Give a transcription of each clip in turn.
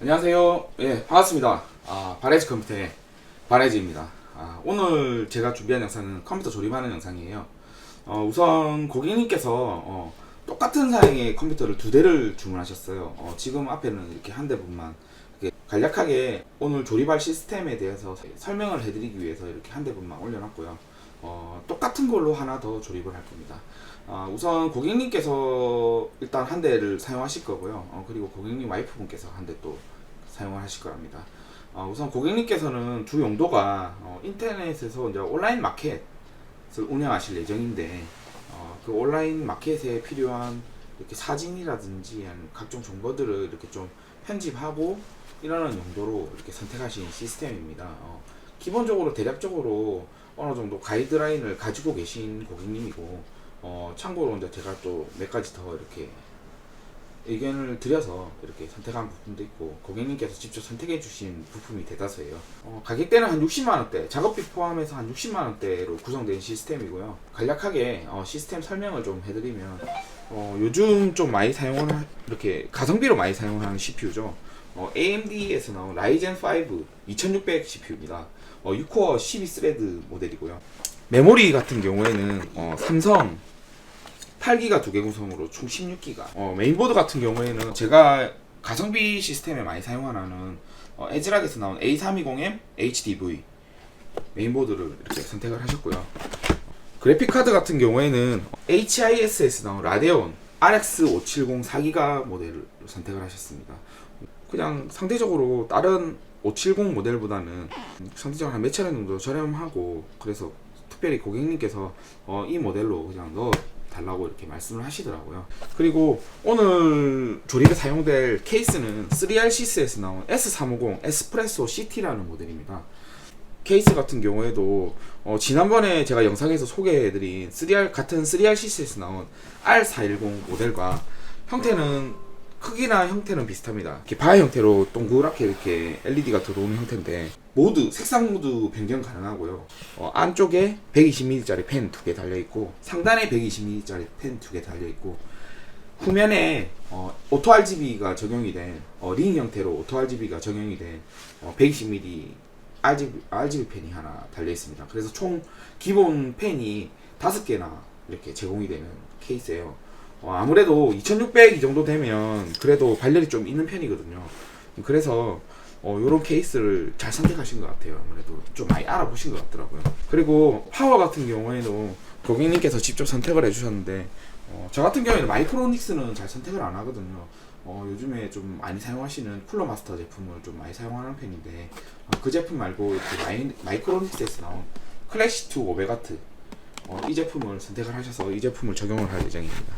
안녕하세요. 예, 반갑습니다. 바레지 컴퓨터의 바레지입니다. 오늘 제가 준비한 영상은 컴퓨터 조립하는 영상이에요. 우선 고객님께서 똑같은 사양의 컴퓨터를 두 대를 주문하셨어요. 지금 앞에는 이렇게 한 대분만 간략하게 오늘 조립할 시스템에 대해서 설명을 해드리기 위해서 이렇게 한 대분만 올려놨고요. 똑같은 걸로 하나 더 조립을 할 겁니다. 우선 고객님께서 일단 한 대를 사용하실 거고요. 그리고 고객님 와이프분께서 한 대 또 사용을 하실 거랍니다. 우선 고객님께서는 주 용도가 인터넷에서 이제 온라인 마켓을 운영하실 예정인데 그 온라인 마켓에 필요한 이렇게 사진이라든지 각종 정보들을 이렇게 좀 편집하고 이러는 용도로 이렇게 선택하신 시스템입니다. 기본적으로 대략적으로 어느 정도 가이드라인을 가지고 계신 고객님이고 참고로 이제 제가 또 몇 가지 더 이렇게 의견을 드려서 이렇게 선택한 부분도 있고 고객님께서 직접 선택해 주신 부품이 대다수예요. 가격대는 한 60만원대, 작업비 포함해서 한 60만원대로 구성된 시스템이고요. 간략하게 시스템 설명을 좀 해드리면 요즘 좀 많이 사용하는 이렇게 가성비로 많이 사용하는 CPU죠. AMD에서 나온 라이젠 5 2600 CPU입니다. 6코어 12스레드 모델이고요. 메모리 같은 경우에는 삼성 8기가 2개 구성으로 총 16기가. 메인보드 같은 경우에는 제가 가성비 시스템에 많이 사용하는 에즈락에서 나온 A320M HDV 메인보드를 이렇게 선택을 하셨고요. 그래픽 카드 같은 경우에는 HIS에서 나온 라데온 RX 570 4기가 모델을 선택을 하셨습니다. 그냥 상대적으로 다른 570 모델보다는 상대적으로 한 몇천 원 정도 저렴하고, 그래서 특별히 고객님께서 이 모델로 그냥 넣어 달라고 이렇게 말씀을 하시더라고요. 그리고 오늘 조립에 사용될 케이스는 3RCS에서 나온 S350 에스프레소 CT라는 모델입니다. 케이스 같은 경우에도 지난번에 제가 영상에서 소개해드린 같은 3RCS에서 나온 R410 모델과 크기나 형태는 비슷합니다. 이렇게 바의 형태로 동그랗게 이렇게 LED가 들어오는 형태인데 색상 모드 변경 가능하고요. 안쪽에 120mm짜리 펜 2개 달려있고, 상단에 120mm짜리 펜 2개 달려있고, 후면에 오토 RGB가 적용이 된 링 형태로 오토 RGB가 적용이 된 120mm RGB 펜이 하나 달려있습니다. 그래서 총 기본 펜이 5개나 이렇게 제공이 되는 케이스예요. 아무래도 2600 이 정도 되면 그래도 발열이 좀 있는 편이거든요. 그래서 요런 케이스를 잘 선택하신 것 같아요. 아무래도 좀 많이 알아보신 것 같더라고요. 그리고 파워 같은 경우에도 고객님께서 직접 선택을 해주셨는데 저 같은 경우에는 마이크로닉스는 잘 선택을 안 하거든요. 요즘에 좀 많이 사용하시는 쿨러 마스터 제품을 좀 많이 사용하는 편인데 그 제품 말고 이렇게 마이크로닉스에서 나온 클래시2 500W 이 제품을 선택을 하셔서 이 제품을 적용을 할 예정입니다.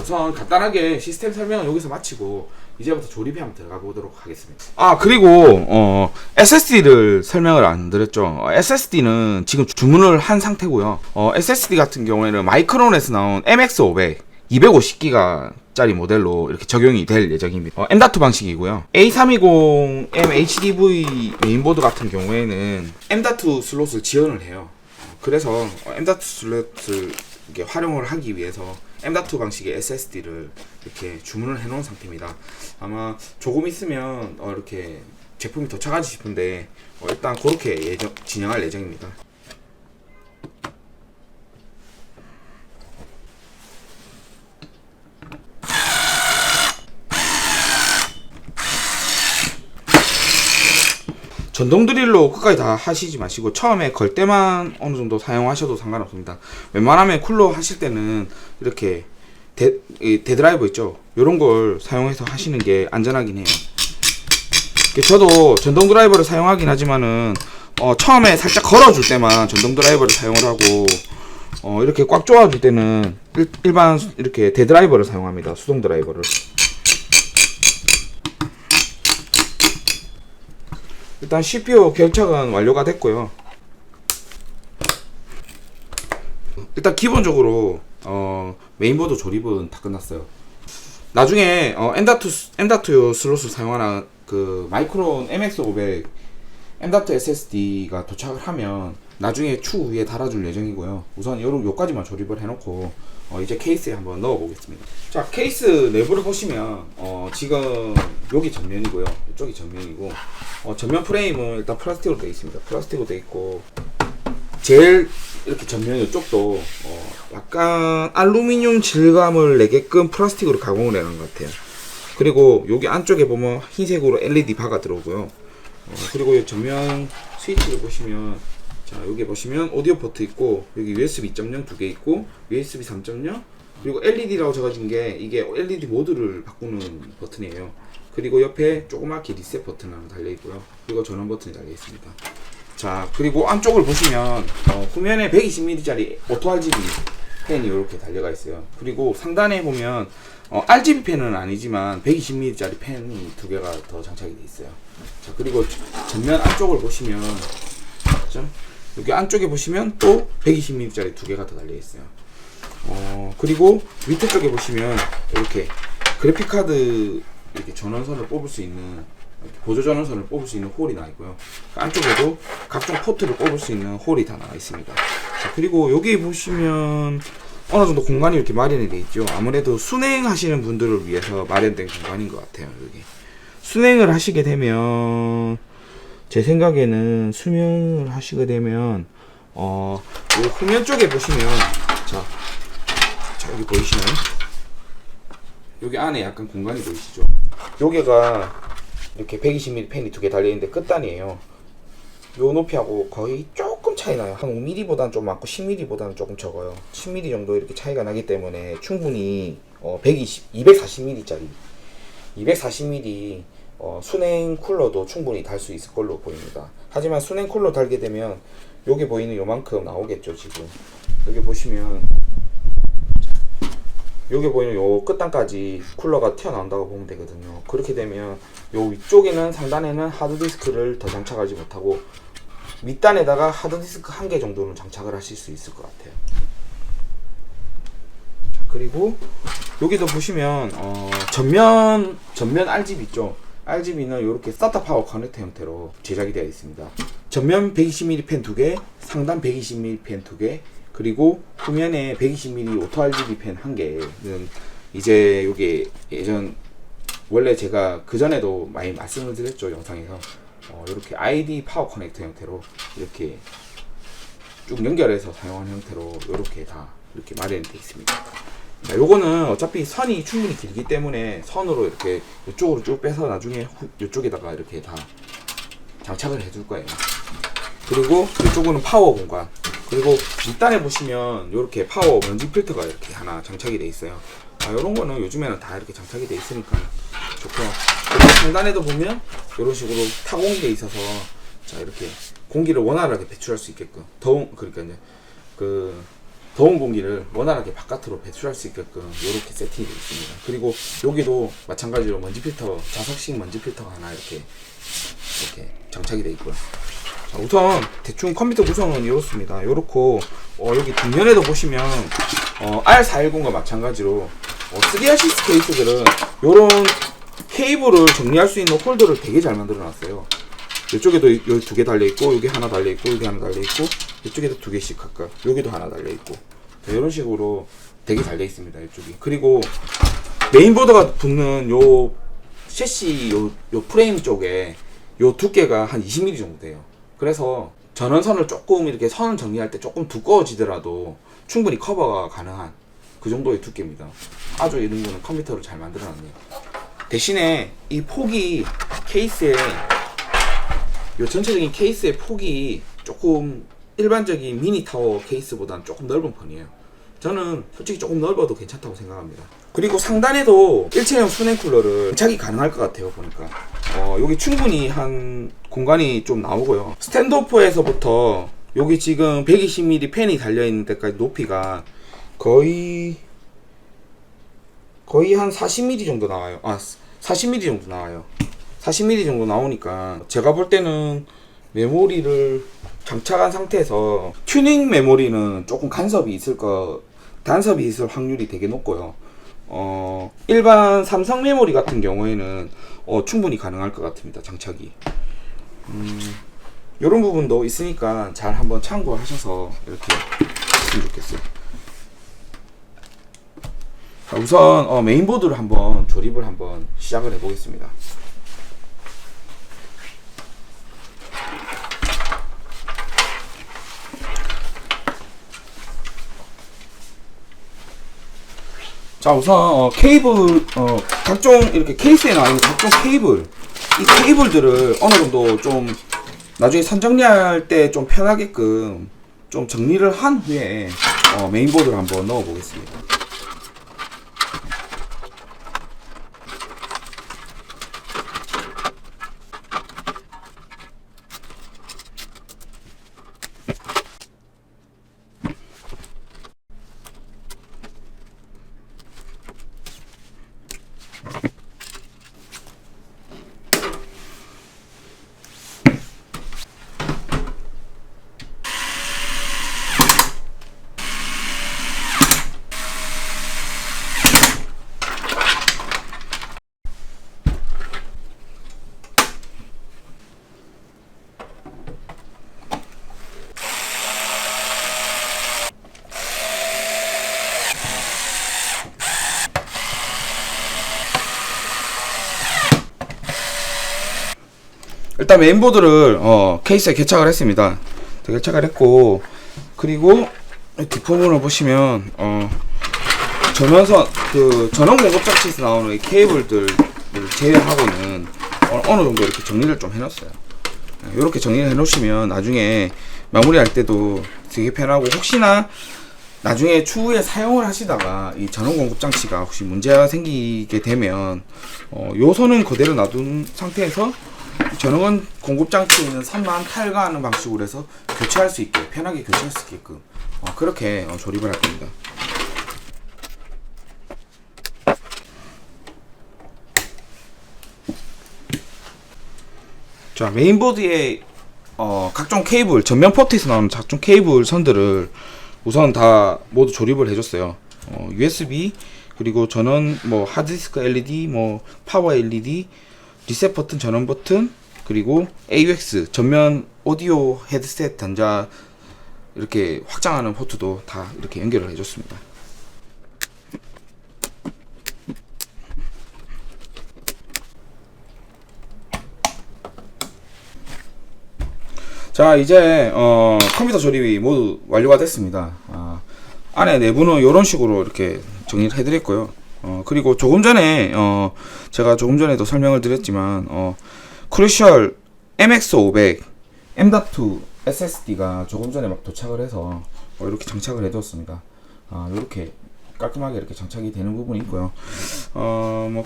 우선 간단하게 시스템 설명은 여기서 마치고 이제부터 조립에 한번 들어가 보도록 하겠습니다. 그리고 SSD를 설명을 안 드렸죠. SSD는 지금 주문을 한 상태고요. SSD 같은 경우에는 마이크론에서 나온 MX500 250기가 짜리 모델로 이렇게 적용이 될 예정입니다. M.2 방식이고요. A320M HDV 메인보드 같은 경우에는 M.2 슬롯을 지원을 해요. 그래서 M.2 슬롯을 이렇게 활용을 하기 위해서 M.2 방식의 SSD를 이렇게 주문을 해놓은 상태입니다. 아마 조금 있으면 이렇게 제품이 도착하지 싶은데 일단 그렇게 진행할 예정입니다. 전동 드릴로 끝까지 다 하시지 마시고 처음에 걸 때만 어느 정도 사용하셔도 상관없습니다. 웬만하면 쿨러 하실 때는 이렇게 데드라이버 있죠, 요런 걸 사용해서 하시는 게 안전하긴 해요. 저도 전동 드라이버를 사용하긴 하지만은 처음에 살짝 걸어줄 때만 전동 드라이버를 사용을 하고 이렇게 꽉 조아줄 때는 일반 이렇게 데드라이버를 사용합니다. 수동 드라이버를. 일단 CPU 결착은 완료가 됐고요. 일단 기본적으로 메인보드 조립은 다 끝났어요. 나중에 M.2 슬롯을 사용하는 그 마이크론 MX500 M.2 SSD가 도착을 하면 나중에 추후에 달아줄 예정이고요. 우선 요까지만 조립을 해놓고 이제 케이스에 한번 넣어 보겠습니다. 자, 케이스 내부를 보시면 지금 여기 전면이고요, 이쪽이 전면이고, 전면 프레임은 일단 플라스틱으로 되어 있습니다. 플라스틱으로 되어 있고, 제일 이렇게 전면 이쪽도 약간 알루미늄 질감을 내게끔 플라스틱으로 가공을 해놓은 것 같아요. 그리고 여기 안쪽에 보면 흰색으로 LED 바가 들어오고요. 그리고 이 전면 스위치를 보시면, 자, 여기 보시면 오디오 포트 있고, 여기 USB 2.0 두 개 있고, USB 3.0, 그리고 LED라고 적어진 게 이게 LED 모드를 바꾸는 버튼이에요. 그리고 옆에 조그맣게 리셋 버튼 하나 달려 있고요. 그리고 전원 버튼이 달려 있습니다. 자, 그리고 안쪽을 보시면 후면에 120mm짜리 오토 RGB 팬이 이렇게 달려가 있어요. 그리고 상단에 보면 RGB 팬은 아니지만 120mm짜리 팬이 두 개가 더 장착이 되어 있어요. 자, 그리고 전면 안쪽을 보시면, 그렇죠? 여기 안쪽에 보시면 또 120mm짜리 두 개가 더 달려 있어요. 그리고 밑에 쪽에 보시면 이렇게 그래픽 카드 이렇게 전원선을 뽑을 수 있는, 보조 전원선을 뽑을 수 있는 홀이 나와 있고요. 안쪽에도 각종 포트를 뽑을 수 있는 홀이 다 나와 있습니다. 자, 그리고 여기 보시면 어느 정도 공간이 이렇게 마련이 되어 있죠. 아무래도 순행하시는 분들을 위해서 마련된 공간인 것 같아요. 여기 순행을 하시게 되면, 제 생각에는 수명을 하시게 되면 요 후면 쪽에 보시면, 자 여기 보이시나요? 여기 안에 약간 공간이 보이시죠? 여기가 이렇게 120mm 팬이 두 개 달려있는데 끝단이에요. 요 높이하고 거의 조금 차이 나요. 한 5mm보다는 좀 많고 10mm보다는 조금 적어요. 10mm 정도 이렇게 차이가 나기 때문에 충분히 240mm짜리 240mm 순행 쿨러도 충분히 달 수 있을 걸로 보입니다. 하지만 순행 쿨러 달게 되면 여기 보이는 요만큼 나오겠죠. 지금 여기 보시면, 여기 보이는 요 끝단까지 쿨러가 튀어나온다고 보면 되거든요. 그렇게 되면 요 위쪽에는, 상단에는 하드디스크를 더 장착하지 못하고 밑단에다가 하드디스크 한 개 정도는 장착을 하실 수 있을 것 같아요. 자, 그리고 여기도 보시면 전면 RGB 있죠. RGB는 이렇게 SATA 파워 커넥터 형태로 제작이 되어 있습니다. 전면 120mm 팬 2개, 상단 120mm 팬 2개, 그리고 후면에 120mm 오토 RGB 팬 1개는 이제 여기 예전 원래 제가 그 전에도 많이 말씀을 드렸죠, 영상에서. 이렇게 ID 파워 커넥터 형태로 이렇게 쭉 연결해서 사용하는 형태로 이렇게 다 이렇게 마련이 되어 있습니다. 자, 요거는 어차피 선이 충분히 길기 때문에 선으로 이렇게 이쪽으로 쭉 빼서 나중에 이쪽에다가 이렇게 다 장착을 해줄 거예요. 그리고 이쪽은 파워 공간, 그리고 밑단에 보시면 이렇게 파워 먼지 필터가 이렇게 하나 장착이 돼 있어요. 이런 거는 요즘에는 다 이렇게 장착이 돼 있으니까 좋고요. 그리고 상단에도 보면 이런 식으로 타공돼 있어서, 자, 이렇게 공기를 원활하게 배출할 수 있게끔, 그러니까 이제 더운 공기를 원활하게 바깥으로 배출할 수 있게끔 이렇게 세팅이 되어 있습니다. 그리고 여기도 마찬가지로 먼지 필터, 자석식 먼지 필터가 하나 이렇게 장착이 되어 있고요. 자, 우선 대충 컴퓨터 구성은 이렇습니다. 이렇고 여기 뒷면에도 보시면 R410과 마찬가지로 3RCS 케이스들은 이런 케이블을 정리할 수 있는 홀더를 되게 잘 만들어 놨어요. 이쪽에도 여기 두 개 달려 있고, 여기 하나 달려 있고, 여기 하나 달려 있고, 이쪽에도 두 개씩 각각, 여기도 하나 달려 있고, 이런 식으로 되게 잘 되어 있습니다. 이쪽이. 그리고 메인보드가 붙는 요 셰시 요 프레임 쪽에 요 두께가 한 20mm 정도 돼요. 그래서 전원선을 조금 이렇게 선 정리할 때 조금 두꺼워지더라도 충분히 커버가 가능한 그 정도의 두께입니다. 아주 이런 거는 컴퓨터를 잘 만들어 놨네요. 대신에 이 폭이 케이스에, 요 전체적인 케이스의 폭이 조금 일반적인 미니 타워 케이스보다는 조금 넓은 편이에요. 저는 솔직히 조금 넓어도 괜찮다고 생각합니다. 그리고 상단에도 일체형 순행 쿨러를 장착이 가능할 것 같아요. 보니까 여기 충분히 한 공간이 좀 나오고요. 스탠드오프에서부터 여기 지금 120mm 팬이 달려있는 데까지 높이가 거의 한 40mm 정도 나와요. 40mm 정도 나와요. 40mm 정도 나오니까 제가 볼 때는 메모리를 장착한 상태에서 튜닝 메모리는 조금 단섭이 있을 확률이 되게 높고요. 일반 삼성 메모리 같은 경우에는 충분히 가능할 것 같습니다. 장착이. 이런 부분도 있으니까 잘 한번 참고하셔서 이렇게 했으면 좋겠어요. 자, 우선 메인보드를 한번 조립을 한번 시작을 해보겠습니다. 자, 우선 케이블 각종 이렇게 케이스에 나와 있는 각종 케이블, 이 케이블들을 어느 정도 좀 나중에 선정리할 때 좀 편하게끔 좀 정리를 한 후에 메인보드를 한번 넣어 보겠습니다. 일단 메인보드를 케이스에 개착을 했습니다. 개착을 했고, 그리고 뒷부분을 보시면 전원선 그 전원 공급 장치에서 나오는 이 케이블들을 제외하고는 어느 정도 이렇게 정리를 좀 해놨어요. 이렇게 정리를 해놓으시면 나중에 마무리할 때도 되게 편하고, 혹시나 나중에 추후에 사용을 하시다가 이 전원 공급 장치가 혹시 문제가 생기게 되면 요 선은 그대로 놔둔 상태에서 전원 공급 장치에 있는 선만 탈거하는 방식으로 해서 교체할 수 있게, 편하게 교체할 수 있게끔 그렇게 조립을 할 겁니다. 자, 메인보드에 각종 케이블, 전면 포트에서 나오는 각종 케이블 선들을 우선 다 모두 조립을 해줬어요. USB, 그리고 전원 하드디스크 LED, 파워 LED, 리셋 버튼, 전원 버튼, 그리고 AUX 전면 오디오 헤드셋 단자 이렇게 확장하는 포트도 다 이렇게 연결을 해줬습니다. 자, 이제 컴퓨터 조립이 모두 완료가 됐습니다. 안에 내부는 이런 식으로 이렇게 정리를 해드렸고요. 그리고 조금 전에 제가 조금 전에도 설명을 드렸지만 크루셜 MX500 M.2 SSD가 조금 전에 막 도착을 해서 이렇게 장착을 해두었습니다. 이렇게 깔끔하게 이렇게 장착이 되는 부분이 있고요.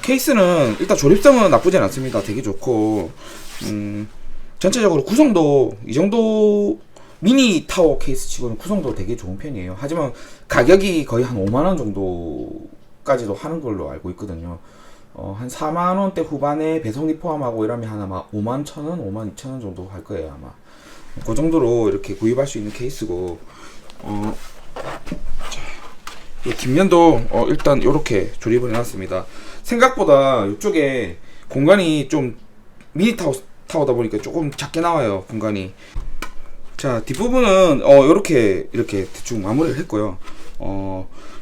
케이스는 일단 조립성은 나쁘진 않습니다. 되게 좋고, 전체적으로 구성도 이 정도 미니 타워 케이스 치고는 구성도 되게 좋은 편이에요. 하지만 가격이 거의 한 5만원 정도까지도 하는 걸로 알고 있거든요. 한 4만원대 후반에 배송비 포함하고 이러면 한 아마 5만 1천원, 5만 2천원 정도 할 거예요, 아마. 그 정도로 이렇게 구입할 수 있는 케이스고, 이 뒷면도 일단 이렇게 조립을 해놨습니다. 생각보다 이쪽에 공간이 좀 미니 타워다 보니까 조금 작게 나와요, 공간이. 자, 뒷부분은 이렇게 대충 마무리를 했고요.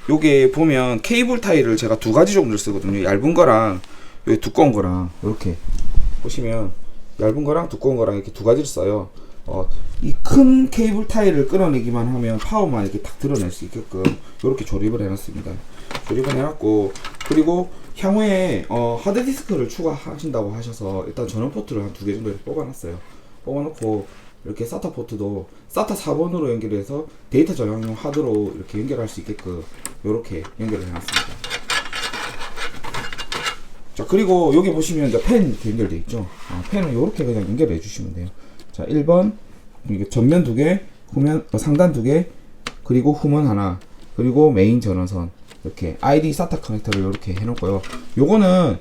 요게 보면 케이블 타일을 제가 두 가지 종류를 쓰거든요. 얇은 거랑 요 두꺼운 거랑, 이렇게 보시면 얇은 거랑 두꺼운 거랑 이렇게 두 가지를 써요. 이 큰 케이블 타일을 끌어내기만 하면 파워만 이렇게 딱 드러낼 수 있게끔 이렇게 조립을 해놨습니다. 조립을 해놨고, 그리고 향후에 하드디스크를 추가하신다고 하셔서 일단 전원 포트를 한 두 개 정도 이렇게 뽑아놨어요. 뽑아놓고 이렇게 SATA 포트도 SATA 4번으로 연결해서 데이터 저장용 하드로 이렇게 연결할 수 있게끔 이렇게 연결을 해놨습니다. 자, 그리고 여기 보시면 이제 펜 이렇게 연결되어 있죠. 펜은 이렇게 그냥 연결해 주시면 돼요. 자, 1번 이게 전면 2개, 후면 상단 2개, 그리고 후면 하나, 그리고 메인 전원선, 이렇게 ID SATA 커넥터를 이렇게 해놓고요. 요거는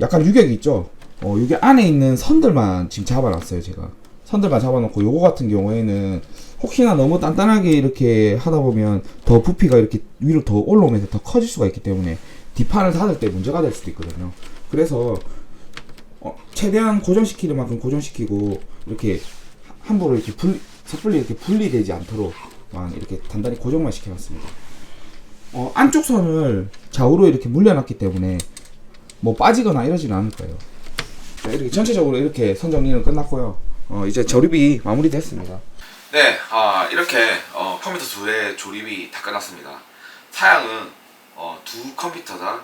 약간 유격이 있죠. 여기 안에 있는 선들만 지금 잡아놨어요. 제가 선들만 잡아놓고, 요거 같은 경우에는 혹시나 너무 단단하게 이렇게 하다 보면 더 부피가 이렇게 위로 더 올라오면서 더 커질 수가 있기 때문에 뒷판을 닫을 때 문제가 될 수도 있거든요. 그래서 최대한 고정시키는 만큼 고정시키고, 이렇게 함부로 이렇게 섣불리 이렇게 분리되지 않도록만 이렇게 단단히 고정만 시켜놨습니다. 안쪽 선을 좌우로 이렇게 물려놨기 때문에 뭐 빠지거나 이러지는 않을 거예요. 자, 이렇게 전체적으로 이렇게 선 정리는 끝났고요. 이제 조립이 마무리됐습니다. 네, 이렇게 컴퓨터 두 대 조립이 다 끝났습니다. 사양은 두 컴퓨터 다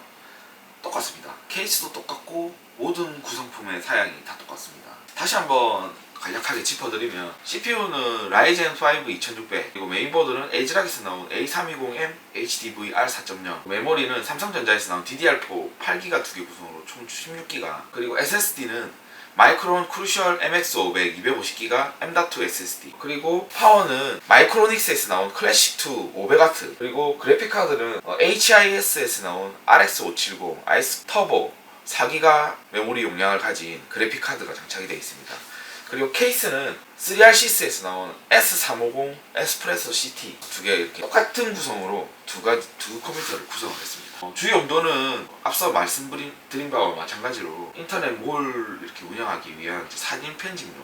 똑같습니다. 케이스도 똑같고 모든 구성품의 사양이 다 똑같습니다. 다시 한번 간략하게 짚어드리면 CPU는 라이젠 5 2600, 그리고 메인보드는 에즈락에서 나온 A320M HDVR 4.0, 메모리는 삼성전자에서 나온 DDR4 8기가 두 개 구성으로 총 16기가, 그리고 SSD는 마이크론 크루셜 MX500 250기가 M.2 SSD, 그리고 파워는 마이크로닉스에서 나온 클래식2 500W, 그리고 그래픽카드는 HIS에서 나온 RX 570 아이스 터보 4기가 메모리 용량을 가진 그래픽카드가 장착이 되어 있습니다. 그리고 케이스는 3RCS에서 나온 S350 에스프레소 CT 두 개 이렇게 똑같은 구성으로 두 컴퓨터를 구성을 했습니다. 주요 용도는 앞서 말씀드린 바와 마찬가지로 인터넷몰 이렇게 운영하기 위한 사진 편집용,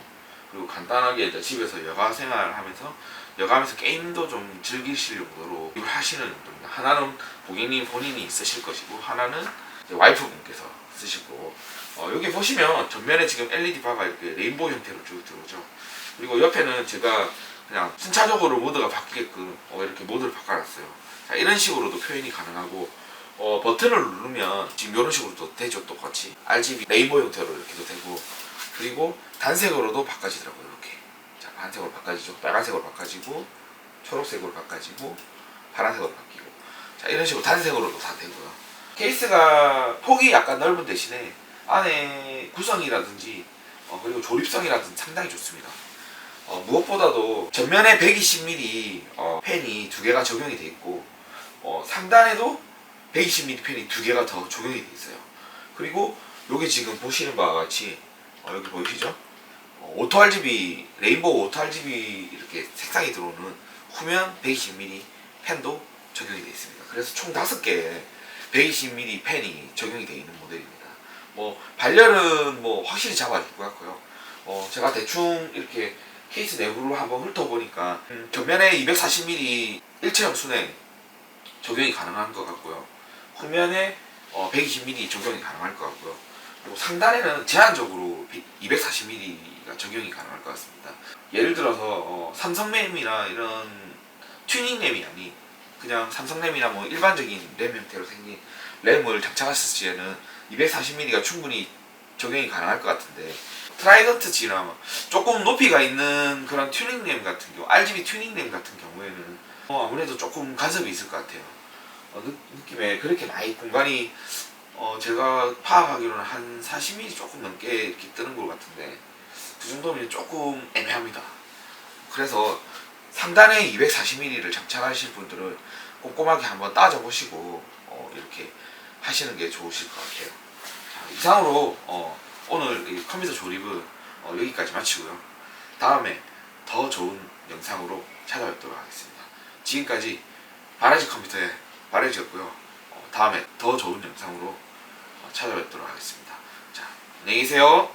그리고 간단하게 이제 집에서 여가 생활하면서 여가하면서 게임도 좀 즐기실 용도로 이걸 하시는 용도입니다. 하나는 고객님 본인이 쓰실 것이고, 하나는 이제 와이프분께서 쓰실 거고. 여기 보시면 전면에 지금 LED 바가 이렇게 레인보우 형태로 쭉 들어오죠. 그리고 옆에는 제가 그냥 순차적으로 모드가 바뀌게끔 이렇게 모드를 바꿔놨어요. 자, 이런 식으로도 표현이 가능하고, 버튼을 누르면 지금 이런 식으로도 되죠. 똑같이 RGB 레인보우 형태로 이렇게도 되고, 그리고 단색으로도 바꿔지더라고요. 이렇게. 자, 단색으로 바꿔지죠. 빨간색으로 바꿔지고, 초록색으로 바꿔지고, 파란색으로 바뀌고. 자, 이런 식으로 단색으로도 다 되고요. 케이스가 폭이 약간 넓은 대신에 안에 구성이라든지 그리고 조립성이라든지 상당히 좋습니다. 무엇보다도 전면에 120mm 펜이 두 개가 적용이 되어 있고, 상단에도 120mm 펜이 두 개가 더 적용이 되어 있어요. 그리고 여기 지금 보시는 바와 같이 여기 보이시죠? 오토 RGB, 레인보우 오토 RGB 이렇게 색상이 들어오는 후면 120mm 펜도 적용이 되어 있습니다. 그래서 총 5개의 120mm 펜이 적용이 되어 있는 모델입니다. 발열은 확실히 잡아줄 것 같고요. 제가 대충 이렇게 케이스 내부를 한번 훑어보니까 전면에 240mm 일체형 순행 적용이 가능한 것 같고요. 후면에 120mm 적용이 가능할 것 같고요. 그리고 상단에는 제한적으로 240mm가 적용이 가능할 것 같습니다. 예를 들어서 삼성램이나 이런 튜닝 램이 아닌 그냥 삼성램이나 일반적인 램 형태로 생긴 램을 장착했을 시에는 240mm가 충분히 적용이 가능할 것 같은데, 트라이던트 G나 조금 높이가 있는 그런 튜닝 램 같은 경우, RGB 튜닝 램 같은 경우에는 아무래도 조금 간섭이 있을 것 같아요. 느낌에 그렇게 많이 공간이 제가 파악하기로는 한 40mm 조금 넘게 이렇게 뜨는 것 같은데, 그 정도면 조금 애매합니다. 그래서 상단에 240mm를 장착하실 분들은 꼼꼼하게 한번 따져보시고 이렇게 하시는 게 좋으실 것 같아요. 자, 이상으로 오늘 이 컴퓨터 조립은 여기까지 마치고요. 다음에 더 좋은 영상으로 찾아뵙도록 하겠습니다. 지금까지 바라지 컴퓨터의 바라지였고요. 다음에 더 좋은 영상으로 찾아뵙도록 하겠습니다. 자, 안녕히 계세요.